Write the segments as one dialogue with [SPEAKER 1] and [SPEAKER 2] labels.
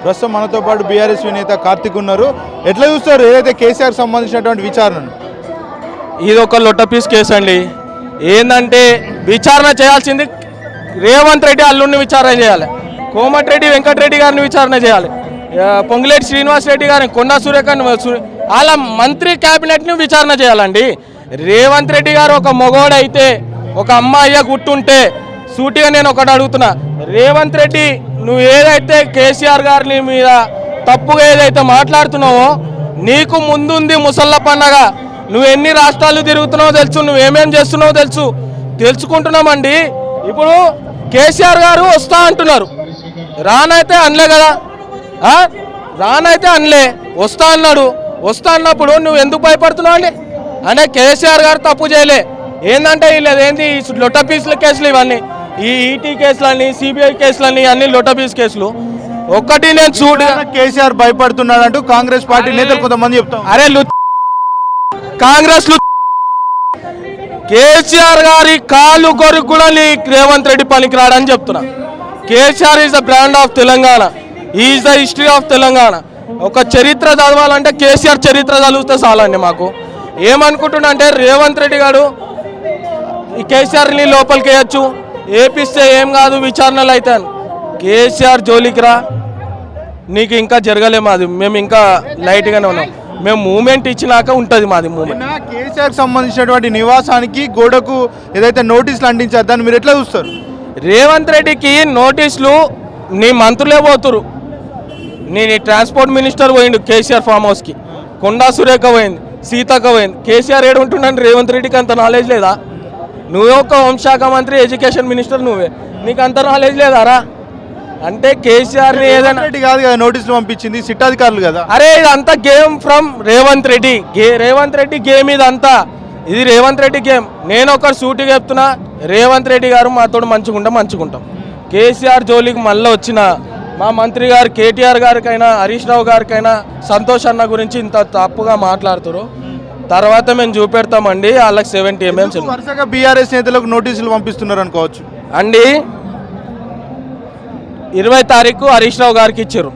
[SPEAKER 1] ప్రస్తుతం మనతో పాటు బీఆర్ఎస్ నేత కార్తిక్ ఉన్నారు. ఎట్లా చూస్తారు ఏదైతే కేసీఆర్ సంబంధించినటువంటి విచారణను?
[SPEAKER 2] ఇది ఒక లొట్టపీస్ కేసు అండి. ఏంటంటే విచారణ చేయాల్సింది రేవంత్ రెడ్డి అల్లుడిని విచారణ చేయాలి, కోమటిరెడ్డి వెంకటరెడ్డి గారిని విచారణ చేయాలి, పొంగులేటి శ్రీనివాస్ రెడ్డి గారిని, కొండా సురేఖని, వాళ్ళ మంత్రి క్యాబినెట్ని విచారణ చేయాలండి. రేవంత్ రెడ్డి గారు ఒక మొగోడైతే, ఒక అమ్మాయి గుట్టుంటే సూటిగా నేను ఒకటి అడుగుతున్నా, రేవంత్ రెడ్డి నువ్వు ఏదైతే కేసీఆర్ గారిని మీద తప్పుగా ఏదైతే మాట్లాడుతున్నావో, నీకు ముందుంది ముసళ్ళ పండగ. నువ్వు ఎన్ని రాష్ట్రాలు తిరుగుతున్నావో తెలుసు, నువ్వేమేం చేస్తున్నావో తెలుసుకుంటున్నామండి. ఇప్పుడు కేసీఆర్ గారు వస్తా అంటున్నారు, రానైతే అనలే కదా, రానైతే అనలే, వస్తా అన్నాడు. వస్తా అన్నప్పుడు నువ్వు ఎందుకు భయపడుతున్నావు అండి? అంటే కేసీఆర్ గారు తప్పు చేయలే. ఏంటంటే వీళ్ళదేంటి లొట్టపీసుల కేసులు ఇవన్నీ, ఈ ఈటీ కేసులని, సిబిఐ కేసులని, అన్ని లొట్టపీస్ కేసులు. ఒక్కటి నేను చూడు,
[SPEAKER 1] కేసీఆర్ భయపడుతున్నాడు అంటూ కాంగ్రెస్ పార్టీ నేతలు కొంతమంది చెప్తాం.
[SPEAKER 2] అరే కాంగ్రెస్ కేసీఆర్ గారి కాళ్ళు కొరకు కూడా రేవంత్ రెడ్డి పనికిరాడని చెప్తున్నా. KCR is the brand of Telangana, is the history of Telangana. ఒక చరిత్ర చదవాలంటే కేసీఆర్ చరిత్ర చదివితే చాలండి. మాకు ఏమనుకుంటున్నా అంటే రేవంత్ రెడ్డి గారు ఈ కేసీఆర్ని లోపలికి వేయచ్చు, ఏపిస్తే ఏం కాదు విచారణలు అయితే. కేసీఆర్ జోలికి రా, నీకు ఇంకా జరగలే. మాది మేము ఇంకా లైట్గానే ఉన్నాం. మేము మూమెంట్ ఇచ్చినాక ఉంటుంది మాది మూమెంట్.
[SPEAKER 1] కేసీఆర్ సంబంధించినటువంటి నివాసానికి గోడకు ఏదైతే నోటీసులు అంటించారు, దాన్ని మీరు ఎట్లా చూస్తారు?
[SPEAKER 2] రేవంత్ రెడ్డికి నోటీసులు నీ మంత్రులే పోతురు. నీ ట్రాన్స్పోర్ట్ మినిస్టర్ పోయిండు కేసీఆర్ ఫామ్ హౌస్కి, కొండా సురేఖ పోయింది, సీతక్క పోయింది. కేసీఆర్ ఏడు ఉంటుండని రేవంత్ రెడ్డికి అంత నాలెడ్జ్ లేదా? నువ్వే ఒక హోంశాఖ మంత్రి, ఎడ్యుకేషన్ మినిస్టర్, నువ్వే, నీకు అంత నాలెడ్జ్ లేదారా? అంటే కేసీఆర్ ఏదైనా
[SPEAKER 1] కాదు కదా నోటీసులు పంపించింది, సిట్ అధికారులు కదా.
[SPEAKER 2] అరే ఇదంతా game from Revanth Reddy. Revanth Reddy game ఇదంతా, ఇది రేవంత్ రెడ్డి గేమ్. నేను ఒక సూటిగా చెప్తున్నా, రేవంత్ రెడ్డి గారు మాతో మంచుకుంటాం. కేసీఆర్ జోలికి మళ్ళీ వచ్చిన మా మంత్రి గారు కేటీఆర్ గారికైనా, హరీష్ రావు గారికైనా, సంతోష్ అన్న గురించి ఇంత తప్పుగా మాట్లాడుతారు, తర్వాత మేము చూపెడతామండి. వాళ్ళకి 70 mm
[SPEAKER 1] వరుసగా బీఆర్ఎస్ నేతలకు నోటీసులు పంపిస్తున్నారు అనుకోవచ్చు
[SPEAKER 2] అండి. 20 తారీఖు హరీష్ రావు గారికి ఇచ్చారు,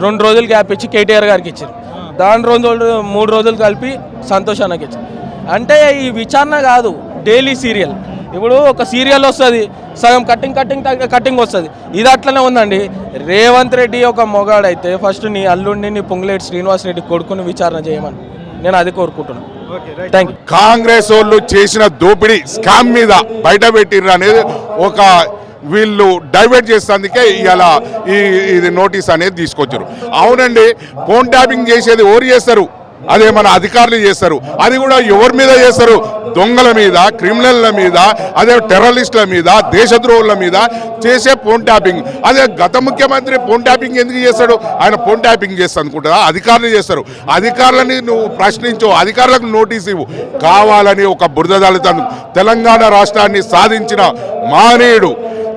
[SPEAKER 2] 2 రోజులు గ్యాప్ ఇచ్చి కేటీఆర్ గారికి ఇచ్చారు, దాని 3 రోజులు కలిపి సంతోష్ అన్నకి ఇచ్చారు. అంటే ఈ విచారణ కాదు, డైలీ సీరియల్. ఇప్పుడు ఒక సీరియల్ వస్తుంది, సగం కట్టింగ్ వస్తుంది, ఇది అట్లనే ఉందండి. రేవంత్ రెడ్డి ఒక మొగాడైతే ఫస్ట్ నీ అల్లుడిని, నీ పొంగులేటి శ్రీనివాస్ రెడ్డి కొడుకుని విచారణ చేయమని నేను అది కోరుకుంటున్నాను. Thank you.
[SPEAKER 3] కాంగ్రెస్ వాళ్ళు చేసిన దోపిడీ స్కామ్ మీద బయట పెట్టిర్రు అనేది ఒక వీళ్ళు డైవర్ట్ చేసేందుకే ఇలా ఇది నోటీస్ అనేది తీసుకొచ్చారు. అవునండి, ఫోన్ ట్యాపింగ్ చేసేది ఎవరు చేస్తారు? అదే మన అధికారులు చేస్తారు. అది కూడా ఎవరి మీద చేస్తారు? దొంగల మీద, క్రిమినల్ల మీద, అదే టెర్రరిస్టుల మీద, దేశద్రోహుల మీద చేసే ఫోన్ ట్యాపింగ్. అదే గత ముఖ్యమంత్రి ఫోన్ ట్యాపింగ్ ఎందుకు చేస్తాడు? ఆయన ఫోన్ ట్యాపింగ్ చేస్తా అనుకుంటారా? అధికారులు చేస్తారు. అధికారులని నువ్వు ప్రశ్నించు, అధికారులకు నోటీస్ ఇవ్వు. కావాలని ఒక బురద దళితం తెలంగాణ రాష్ట్రాన్ని సాధించిన మానేయుడు,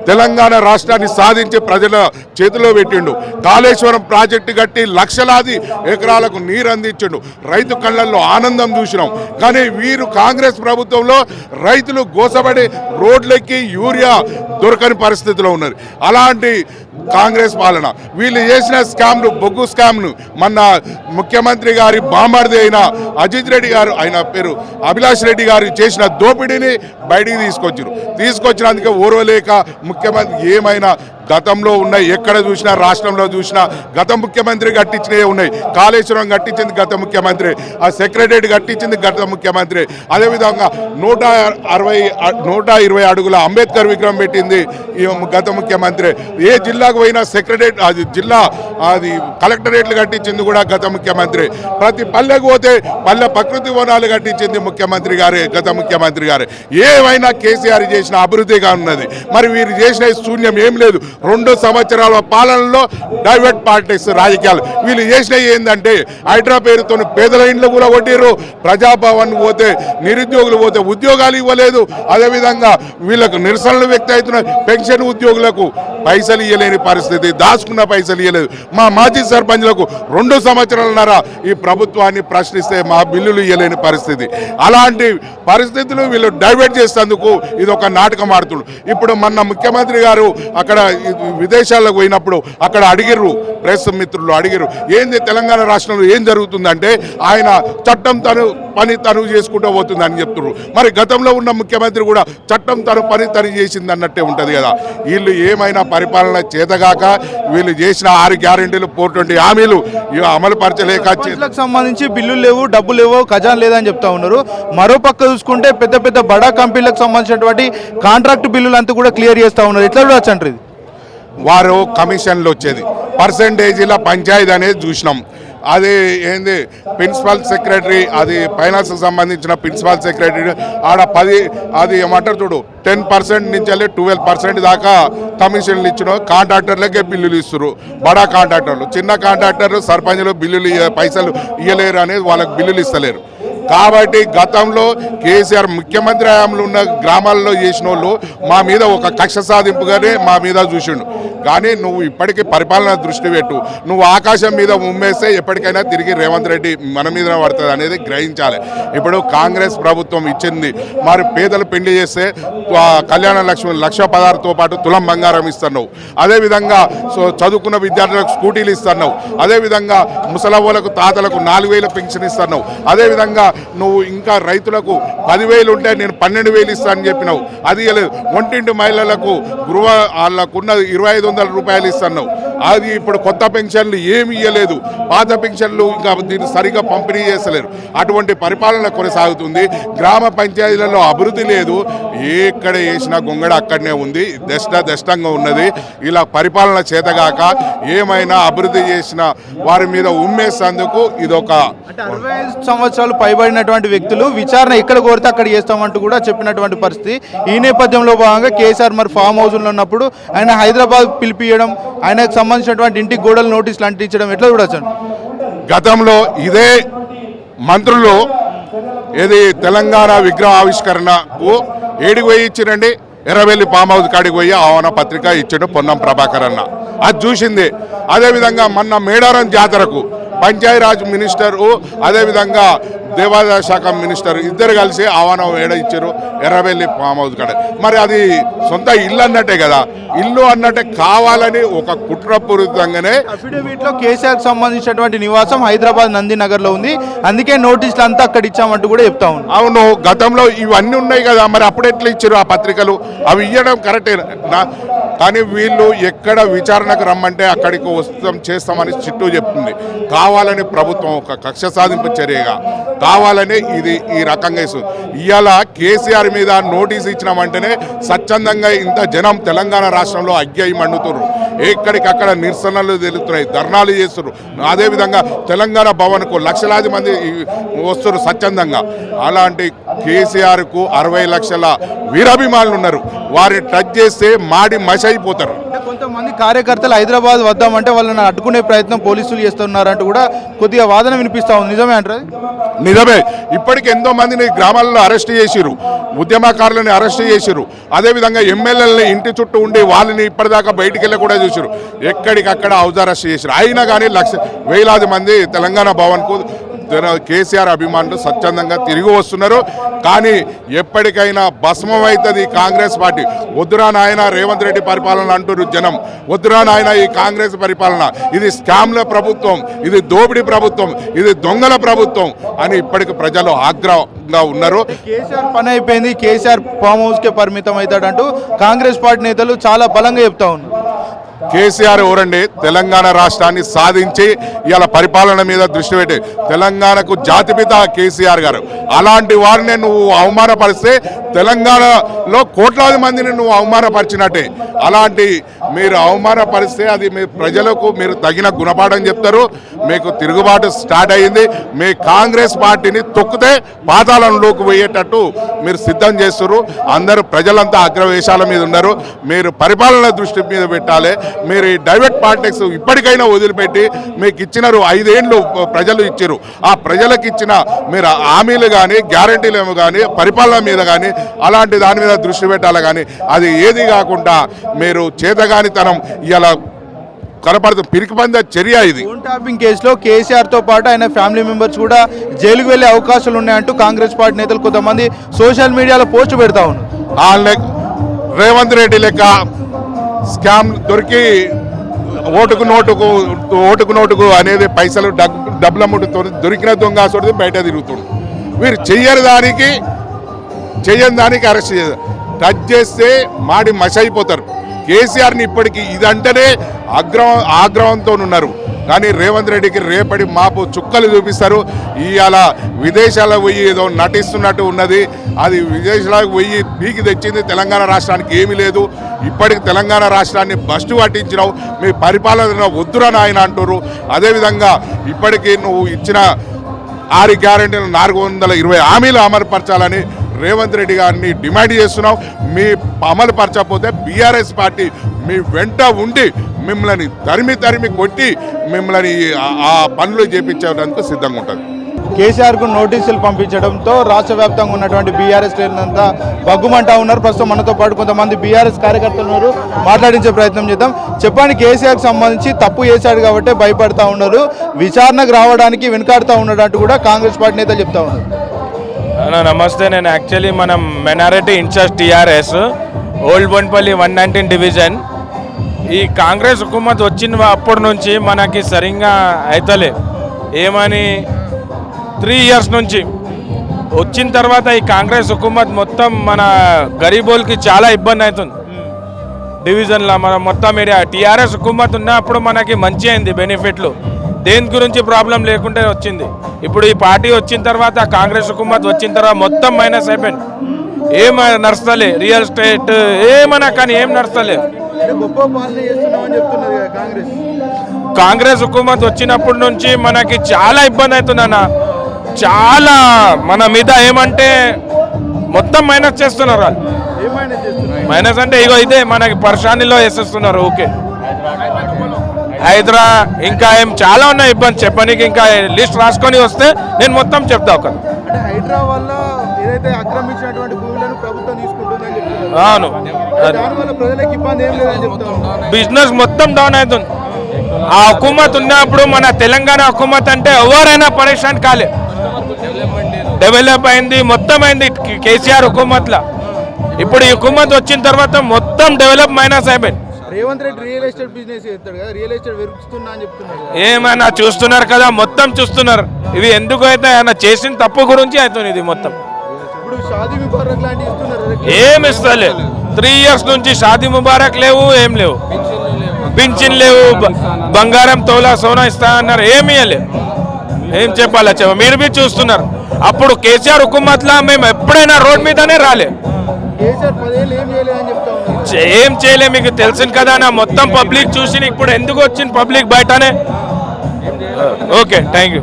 [SPEAKER 3] తెలంగాణ రాష్ట్రాన్ని సాధించి ప్రజల చేతిలో పెట్టిండు. కాళేశ్వరం ప్రాజెక్టు కట్టి లక్షలాది ఎకరాలకు నీరు అందించిండు. రైతు కళ్ళల్లో ఆనందం చూసినాం. కానీ వీరు కాంగ్రెస్ ప్రభుత్వంలో రైతులు గోసపడి రోడ్లెక్కి యూరియా దొరకని పరిస్థితిలో ఉన్నారు. అలాంటి కాంగ్రెస్ పాలన, వీళ్ళు చేసిన స్కామ్లు, బొగ్గు స్కామ్ను, మొన్న ముఖ్యమంత్రి గారి బామర్ది అయిన అజిత్ రెడ్డి గారు, ఆయన పేరు అభిలాష్ రెడ్డి గారు చేసిన దోపిడీని బయటికి తీసుకొచ్చినందుకే ఓర్వలేక ముఖ్యమంత్రి ఏమైనా గతంలో ఉన్నాయి, ఎక్కడ చూసినా రాష్ట్రంలో చూసినా గత ముఖ్యమంత్రి కట్టించినవి ఉన్నాయి. కాళేశ్వరం కట్టించింది గత ముఖ్యమంత్రి, ఆ సెక్రటరేట్ కట్టించింది గత ముఖ్యమంత్రి. అదేవిధంగా 120 అడుగుల అంబేద్కర్ విగ్రహం పెట్టింది ఈ గత ముఖ్యమంత్రి. ఏ జిల్లాకు పోయినా సెక్రటరేట్, అది జిల్లా, అది కలెక్టరేట్లు కట్టించింది కూడా గత ముఖ్యమంత్రి. ప్రతి పల్లెకు పోతే పల్లె ప్రకృతి వనాలు కట్టించింది ముఖ్యమంత్రి గారే, గత ముఖ్యమంత్రి గారే. ఏమైనా కేసీఆర్ చేసిన అభివృద్ధిగా ఉన్నది. మరి వీరు చేసిన శూన్యం ఏం లేదు. 2 సంవత్సరాల పాలనలో డైవర్ట్ పాలిటిక్స్ రాజకీయాలు. వీళ్ళు చేసినవి ఏంటంటే హైడ్రా పేరుతో పేదల ఇండ్లు కూడా కొట్టిర్రు, ప్రజాభవన్ పోతే నిరుద్యోగులు పోతే ఉద్యోగాలు ఇవ్వలేదు. అదేవిధంగా వీళ్ళకు నిరసనలు వ్యక్తం అవుతున్నాయి. పెన్షన్ ఉద్యోగులకు పైసలు ఇవ్వలేని పరిస్థితి, దాచుకున్న పైసలు ఇవ్వలేదు. మా మాజీ సర్పంచ్లకు 2 సంవత్సరాలన్నర ఈ ప్రభుత్వాన్ని ప్రశ్నిస్తే మా బిల్లులు ఇవ్వలేని పరిస్థితి. అలాంటి పరిస్థితులు వీళ్ళు డైవర్ట్ చేసేందుకు ఇది ఒక నాటకం ఆడుతున్నారు. ఇప్పుడు మొన్న ముఖ్యమంత్రి గారు అక్కడ విదేశాలకు పోయినప్పుడు అక్కడ అడిగిర్రు, ప్రెస్ మిత్రులు అడిగిరు, ఏంది తెలంగాణ రాష్ట్రంలో ఏం జరుగుతుందంటే ఆయన చట్టం పని తను చేసుకుంటూ పోతుందని చెప్తున్నారు. మరి గతంలో ఉన్న ముఖ్యమంత్రి కూడా చట్టం పని తను చేసింది అన్నట్టే ఉంటుంది కదా. వీళ్ళు ఏమైనా పరిపాలన చేతగాక వీళ్ళు చేసిన 6 గ్యారెంటీలు 420 హామీలు అమలు పరచలేక
[SPEAKER 1] సంబంధించి బిల్లులు లేవు, డబ్బులు లేవు, ఖజానా లేదని చెప్తా ఉన్నారు. మరో పక్క చూసుకుంటే పెద్ద పెద్ద బడా కంపెనీలకు సంబంధించినటువంటి కాంట్రాక్ట్ బిల్లులు అంతా కూడా క్లియర్ చేస్తూ ఉన్నారు. ఎట్లా చూడొచ్చు అంటారు? ఇది
[SPEAKER 3] వారు కమిషన్లు వచ్చేది పర్సంటేజీల పంచాయతీ అనేది చూసినాం. అది ఏంది ప్రిన్సిపల్ సెక్రటరీ, అది ఫైనాన్స్ సంబంధించిన ప్రిన్సిపల్ సెక్రటరీ ఆడ 10 అది ఏమంటారు చూడు 10% నుంచి 12% దాకా కమిషన్లు ఇచ్చిన కాంట్రాక్టర్లకే బిల్లులు ఇస్తారు. బడా కాంట్రాక్టర్లు, చిన్న కాంట్రాక్టర్లు సర్పంచ్లు బిల్లులు పైసలు ఇవ్వలేరు అనేది వాళ్ళకి బిల్లులు ఇస్తలేరు. కాబట్టి గతంలో కేసీఆర్ ముఖ్యమంత్రి హయాంలో ఉన్న గ్రామాల్లో చేసిన వాళ్ళు మా మీద ఒక కక్ష సాధింపుగానే మా మీద చూసిండు. కానీ నువ్వు ఇప్పటికీ పరిపాలన దృష్టి పెట్టు, నువ్వు ఆకాశం మీద ఉమ్మేస్తే ఎప్పటికైనా తిరిగి రేవంత్ రెడ్డి మన మీద పడుతుంది అనేది గ్రహించాలి. ఇప్పుడు కాంగ్రెస్ ప్రభుత్వం ఇచ్చింది, మరి పేదలు పెళ్లి చేస్తే కళ్యాణ లక్ష్మి 1,16,000తో పాటు తులం బంగారం ఇస్తున్నావు. అదేవిధంగా చదువుకున్న విద్యార్థులకు స్కూటీలు ఇస్తున్నావు. అదేవిధంగా ముసలవ్వలకు తాతలకు 4,000 పెన్షన్ ఇస్తున్నావు. అదేవిధంగా నువ్వు ఇంకా రైతులకు 10,000 ఉంటే నేను 12,000 ఇస్తానని చెప్పినావు, అది ఇవ్వలేదు. ఒంటింటి మహిళలకు గృహ వాళ్ళకున్న 2,500 రూపాయలు ఇస్తున్నావు, అది ఇప్పుడు కొత్త పెన్షన్లు ఏమి ఇవ్వలేదు. పాత పెన్షన్లు ఇంకా దీన్ని సరిగా పంపిణీ చేస్తలేరు. అటువంటి పరిపాలన కొనసాగుతుంది. గ్రామ పంచాయతీలలో అభివృద్ధి లేదు, ఎక్కడ వేసినా గొంగడ అక్కడనే ఉంది, దష్టంగా ఉన్నది. ఇలా పరిపాలన చేతగాక ఏమైనా అభివృద్ధి చేసిన వారి మీద ఉమ్మేసేందుకు ఇదొక
[SPEAKER 1] 65 సంవత్సరాలు పైబడినటువంటి వ్యక్తులు విచారణ ఎక్కడ కోరితే అక్కడ చేస్తామంటూ కూడా చెప్పినటువంటి పరిస్థితి. ఈ నేపథ్యంలో భాగంగా కేసీఆర్ మరి ఫామ్ హౌస్లో ఉన్నప్పుడు ఆయన హైదరాబాద్ పిలిపియడం, ఆయనకు సంబంధించినటువంటి ఇంటికి గోడలు నోటీసులు అంటించడం ఎట్లా చూడొచ్చు?
[SPEAKER 3] గతంలో ఇదే మంత్రులు ఏది తెలంగాణ విగ్రహ ఆవిష్కరణకు ఏడికి పోయి ఇచ్చిరండి, ఎర్రవెల్లి ఫామ్ హౌస్ కాడికి పోయి ఆహ్వాన పత్రిక ఇచ్చాడు పొన్నం ప్రభాకర్ అన్న, అది చూసింది. అదేవిధంగా మొన్న మేడారం జాతరకు పంచాయతీరాజ్ మినిస్టరు అదేవిధంగా దేవాదాయ శాఖ మినిస్టర్ ఇద్దరు కలిసి ఆహ్వానం ఏడ ఇచ్చారు, ఎర్రవెల్లి ఫామ్ హౌస్ కాడ. మరి అది సొంత ఇల్లు అన్నట్టే కదా, ఇల్లు అన్నట్టే కావాలని ఒక కుట్రపూరితంగానే
[SPEAKER 1] అఫిడవిట్లో కేసీఆర్ సంబంధించినటువంటి నివాసం హైదరాబాద్ నందినగర్లో ఉంది, అందుకే నోటీసులు అంతా అక్కడ ఇచ్చామంటూ కూడా చెప్తా ఉన్నాం.
[SPEAKER 3] అవును, గతంలో ఇవన్నీ ఉన్నాయి కదా, మరి అప్పుడు ఎట్లా ఇచ్చారు ఆ పత్రికలు? అవి ఇవ్వడం కరెక్టే. కానీ వీళ్ళు ఎక్కడ విచారణకు రమ్మంటే అక్కడికి చేస్తామని చిట్టూ చెప్తుంది. కావాలని ప్రభుత్వం ఒక కక్ష సాధింపు చర్యగా కావాలని ఇది ఈ రకంగా ఇస్తుంది. ఇవాళ కేసీఆర్ మీద నోటీసు ఇచ్చిన వెంటనే స్వచ్ఛందంగా ఇంత జనం తెలంగాణ రాష్ట్రంలో అగ్గి మండుతున్నారు. ఎక్కడికక్కడ నిరసనలు తెలుస్తున్నాయి, ధర్నాలు చేస్తున్నారు. అదేవిధంగా తెలంగాణ భవన్కు లక్షలాది మంది వస్తున్నారు స్వచ్ఛందంగా. అలాంటి కేసీఆర్కు 60 లక్షల వీరాభిమానులు ఉన్నారు, వారిని టచ్ చేస్తే మాడి మష అయిపోతారు.
[SPEAKER 1] కొంతమంది కార్యకర్తలు హైదరాబాద్ వద్దామంటే వాళ్ళని అడ్డుకునే ప్రయత్నం పోలీసులు చేస్తున్నారంటూ కూడా కొద్దిగా వాదన వినిపిస్తా ఉంది. నిజమే అంటారు?
[SPEAKER 3] నిజమే. ఇప్పటికి ఎంతో మందిని గ్రామాల్లో అరెస్ట్ చేసిరు, ఉద్యమకారులని అరెస్ట్ చేసిరు. అదేవిధంగా ఎమ్మెల్యేలని ఇంటి చుట్టూ ఉండి వాళ్ళని ఇప్పటిదాకా బయటికి వెళ్ళి కూడా చూసిరు. ఎక్కడికక్కడ హౌస్ అరెస్ట్ చేసిరు. అయినా కానీ వేలాది మంది తెలంగాణ భవన్కు కేసీఆర్ అభిమానులు స్వచ్ఛందంగా తిరిగి వస్తున్నారు. కానీ ఎప్పటికైనా భస్మం అవుతుంది కాంగ్రెస్ పార్టీ. వద్దురా నాయన రేవంత్ రెడ్డి పరిపాలన అంటున్నారు జనం, వద్దురా నాయన ఈ కాంగ్రెస్ పరిపాలన, ఇది స్కామ్ల ప్రభుత్వం, ఇది దోపిడీ ప్రభుత్వం, ఇది దొంగల ప్రభుత్వం అని ఇప్పటికి ప్రజలు ఆగ్రహంగా ఉన్నారు.
[SPEAKER 1] కేసీఆర్ పని అయిపోయింది, కేసీఆర్ ఫామ్ హౌస్కే పరిమితం అవుతాడంటూ కాంగ్రెస్ పార్టీ నేతలు చాలా బలంగా చెప్తా ఉన్నారు.
[SPEAKER 3] కేసీఆర్ ఎవరండి? తెలంగాణ రాష్ట్రాన్ని సాధించి ఇవాళ పరిపాలన మీద దృష్టి పెట్టి తెలంగాణకు జాతిపిత కేసీఆర్ గారు. అలాంటి వారిని నువ్వు అవమానపరిస్తే తెలంగాణలో కోట్లాది మందిని నువ్వు అవమానపరిచినట్టే. అలాంటి మీరు అవమానపరిస్తే అది మీ ప్రజలకు మీరు తగిన గుణపాఠం చెప్తారు. మీకు తిరుగుబాటు స్టార్ట్ అయ్యింది. మీ కాంగ్రెస్ పార్టీని తొక్కితే పాతాళంలోకి పోయేటట్టు మీరు సిద్ధం చేస్తున్నారు. అందరూ ప్రజలంతా అగ్రవేశాల మీద ఉన్నారు. మీరు పరిపాలన దృష్టి మీద పెట్టాలి. మీరు ఈ డైవర్ట్ పాలిటిక్స్ ఇప్పటికైనా వదిలిపెట్టి మీకు ఇచ్చినారు 5 ఏళ్ళు ప్రజలు ఇచ్చారు. ఆ ప్రజలకు ఇచ్చిన మీరు హామీలు కానీ గ్యారంటీలు ఏమో కానీ పరిపాలన మీద కానీ అలాంటి దాని మీద దృష్టి పెట్టాలి. కానీ అది ఏది కాకుండా మీరు చేతగానితనం ఇలా కనపడుతుంది. పిరికిపంద చర్య ఇది.
[SPEAKER 1] ఫోన్ ట్యాపింగ్ కేసులో కేసీఆర్తో పాటు ఆయన ఫ్యామిలీ మెంబర్స్ కూడా జైలుకు వెళ్ళే అవకాశాలు ఉన్నాయంటూ కాంగ్రెస్ పార్టీ నేతలు కొంతమంది సోషల్ మీడియాలో పోస్ట్ పెడతా ఉన్నారు.
[SPEAKER 3] వాళ్ళ రేవంత్ రెడ్డి లెక్క స్కామ్ దొరికి ఓటుకు నోటుకు అనేది పైసలు డబ్బుల ముట్టుతో దొరికిన దొంగ సొడితే బయట తిరుగుతుంది. వీరు చెయ్యని దానికి అరెస్ట్ చేయాలి. టచ్ చేస్తే మాడి మష అయిపోతారు. కేసీఆర్ని ఇప్పటికీ ఇదంటేనే ఆగ్రహంతో ఉన్నారు. కానీ రేవంత్ రెడ్డికి రేపటి మాపు చుక్కలు చూపిస్తారు. ఇవాళ విదేశాలకు పోయి ఏదో నటిస్తున్నట్టు ఉన్నది. అది విదేశాలకు పోయి పీకి తెచ్చింది తెలంగాణ రాష్ట్రానికి ఏమీ లేదు. ఇప్పటికి తెలంగాణ రాష్ట్రాన్ని బస్టు పట్టించినావు. మీ పరిపాలన వద్దురా నాయన అంటారు. అదేవిధంగా ఇప్పటికీ నువ్వు ఇచ్చిన 6 గ్యారెంటీలు 420 హామీలు అమలుపరచాలని రేవంత్ రెడ్డి గారిని డిమాండ్ చేస్తున్నాం. మీ అమలు పరచకపోతే బీఆర్ఎస్ పార్టీ మీ వెంట ఉండి మిమ్మల్ని తరిమి కొట్టి మిమ్మల్ని ఆ పనులు చేపించడానికి సిద్ధంగా ఉంటుంది.
[SPEAKER 1] కేసీఆర్కు నోటీసులు పంపించడంతో రాష్ట్ర వ్యాప్తంగా ఉన్నటువంటి బీఆర్ఎస్ శ్రేణులంతా బగ్గుమంటా ఉన్నారు. ప్రస్తుతం మనతో పాటు కొంతమంది బీఆర్ఎస్ కార్యకర్తలు ఉన్నారు. మాట్లాడించే ప్రయత్నం చేద్దాం. చెప్పండి, కేసీఆర్కి సంబంధించి తప్పు చేశాడు కాబట్టి భయపడతా ఉన్నారు, విచారణకు రావడానికి వెనుకాడుతూ ఉన్నట్టు కూడా కాంగ్రెస్ పార్టీ నేతలు చెప్తా ఉన్నారు.
[SPEAKER 2] నమస్తే, నేను యాక్చువల్లీ మనం minority in charge TRS old Bowenpally 119 division. ఈ కాంగ్రెస్ హుకుమత్ వచ్చిన అప్పటి నుంచి మనకి సరిగ్గా అవుతలే. ఏమని 3 ఇయర్స్ నుంచి వచ్చిన తర్వాత ఈ కాంగ్రెస్ హుకుమత్ మొత్తం మన గరీబోల్కి చాలా ఇబ్బంది అవుతుంది. డివిజన్లో మన మొత్తం ఏరియా టీఆర్ఎస్ హుకుమత్ ఉన్నప్పుడు మనకి మంచి అయింది, బెనిఫిట్లు దేని గురించి ప్రాబ్లం లేకుంటే వచ్చింది. ఇప్పుడు ఈ పార్టీ వచ్చిన తర్వాత కాంగ్రెస్ హుకుమత్ వచ్చిన తర్వాత మొత్తం మైనస్ అయిపోయింది. ఏం నడుస్తలే, రియల్ ఎస్టేట్ ఏమన్నా కానీ ఏం నడుస్తలే. కాంగ్రెస్ హుకుమత్ వచ్చినప్పటి నుంచి మనకి చాలా ఇబ్బంది అవుతుందన్న. చాలా మన మీద ఏమంటే మొత్తం మైనస్ చేస్తున్నారు వాళ్ళు. మైనస్ అంటే ఇగో ఇదే మనకి పరిశానిలో వేసేస్తున్నారు. ఓకే, హైదరా ఇంకా ఏం చాలా ఉన్నాయి ఇబ్బంది చెప్పడానికి. ఇంకా లిస్ట్ రాసుకొని వస్తే నేను మొత్తం చెప్తా. ఒక అవును, బిజినెస్ మొత్తం డౌన్ అవుతుంది. ఆ హుకుమత్ ఉన్నప్పుడు మన తెలంగాణ హుకుమత్ అంటే ఎవరైనా పరేషాన్ కాలే, డెవలప్ అయింది, మొత్తం అయింది కేసీఆర్ హుకుమత్లో. ఇప్పుడు ఈ హుకుమత్ వచ్చిన తర్వాత మొత్తం డెవలప్ మైనస్ అయిపోయింది.
[SPEAKER 1] Revanth Reddy real estate business చేస్తాడు కదా, రియల్ ఎస్టేట్ వెరుకుతున్నా అని చెప్తున్నారు.
[SPEAKER 2] ఏమైనా చూస్తున్నారు కదా, మొత్తం చూస్తున్నారు. ఇవి ఎందుకు అయితే ఆయన చేసిన తప్పు గురించి అవుతుంది ఇది మొత్తం.
[SPEAKER 1] ఇప్పుడు షాదీ ముబారక్ లాంటి ఇస్తున్నారు,
[SPEAKER 2] ఏం ఇస్తలే. 3 ఇయర్స్ నుంచి షాదీ ముబారక్ లేవు, ఏం లేవు, పింఛన్ లేవు, బంగారం తోలా సోనా ఇస్తా అన్నారు, ఏమి ఇవ్వలేవు. ఏం చెప్పాలా మీరు మీరు చూస్తున్నారు. అప్పుడు కేసీఆర్ హుకుమత్లా మేము ఎప్పుడైనా రోడ్ మీదనే రాలే, ఏం చేయలే. మీకు తెలిసింది కదా నా మొత్తం పబ్లిక్ చూసి ఇప్పుడు ఎందుకు వచ్చింది పబ్లిక్ బయటనే. Okay, thank you.